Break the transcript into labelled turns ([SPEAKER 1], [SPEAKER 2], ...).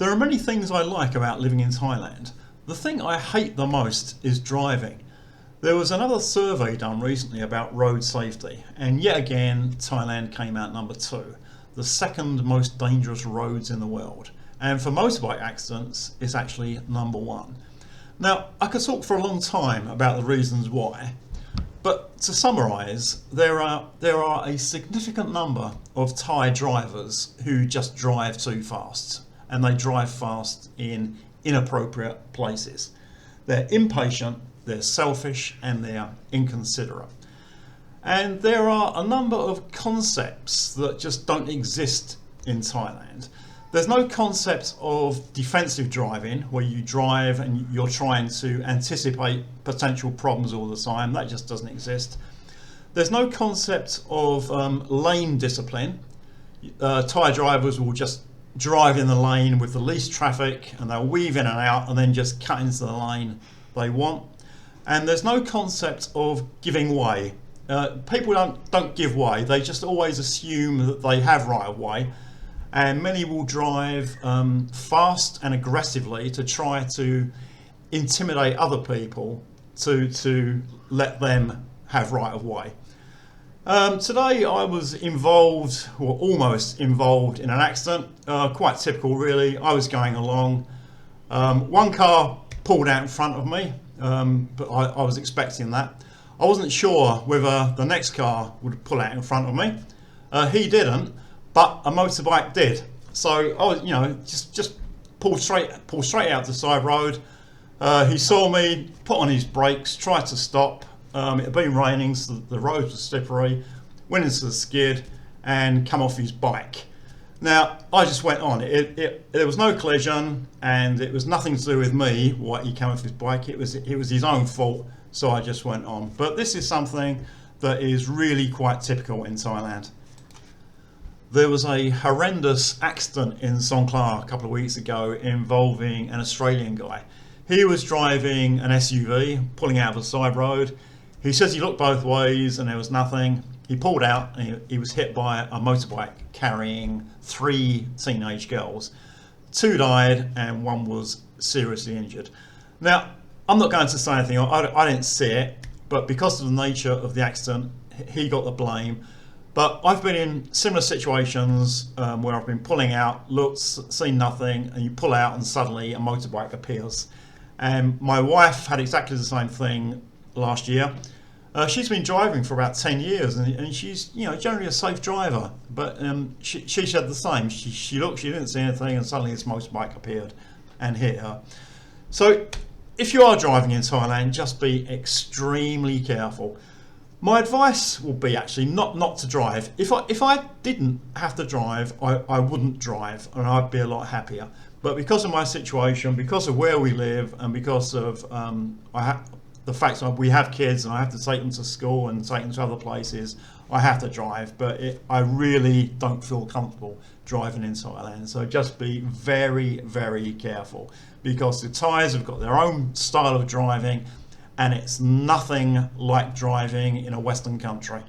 [SPEAKER 1] There are many things I like about living in Thailand. The thing I hate the most is driving. There was another survey done recently about road safety, and yet again Thailand came out number 2, the second most dangerous roads in the world. And for motorbike accidents, it's actually number 1. Now, I could talk for a long time about the reasons why, but to summarise, there are a significant number of Thai drivers who just drive too fast, and they drive fast in inappropriate places. They're impatient, they're selfish, and they're inconsiderate. And there are a number of concepts that just don't exist in Thailand. There's no concept of defensive driving, where you drive and you're trying to anticipate potential problems all the time. That just doesn't exist. There's no concept of lane discipline. Thai drivers will just drive in the lane with the least traffic, and they'll weave in and out and then just cut into the lane they want. And there's no concept of giving way. People don't give way. They just always assume that they have right of way, and many will drive fast and aggressively to try to intimidate other people to let them have right of way. Today I was involved, or almost involved, in an accident, quite typical really. I was going along, one car pulled out in front of me, but I was expecting that. I wasn't sure whether the next car would pull out in front of me. He didn't, but a motorbike did. So I was, just pulled straight out the side road. He saw me, put on his brakes, tried to stop. It had been raining, so the road was slippery, went into the skid and come off his bike. Now, I just went on. There was no collision, and it was nothing to do with me why he came off his bike. It was his own fault, so I just went on. But this is something that is really quite typical in Thailand. There was a horrendous accident in Songkhla a couple of weeks ago involving an Australian guy. He was driving an SUV, pulling out of a side road. He says he looked both ways and there was nothing. He pulled out and he was hit by a motorbike carrying 3 teenage girls. 2 died and 1 was seriously injured. Now, I'm not going to say anything, I didn't see it, but because of the nature of the accident, he got the blame. But I've been in similar situations where I've been pulling out, looked, seen nothing, and you pull out and suddenly a motorbike appears. And my wife had exactly the same thing last year. She's been driving for about 10 years, and she's generally a safe driver. But she said the same. She looked, she didn't see anything, and suddenly this motorbike appeared and hit her. So if you are driving in Thailand, just be extremely careful. My advice will be actually not to drive. If I didn't have to drive, I wouldn't drive, and I'd be a lot happier. But because of my situation, because of where we live, and because of the fact that we have kids and I have to take them to school and take them to other places, I have to drive. But I really don't feel comfortable driving in Thailand. So just be very, very careful, because the Thais have got their own style of driving, and it's nothing like driving in a Western country.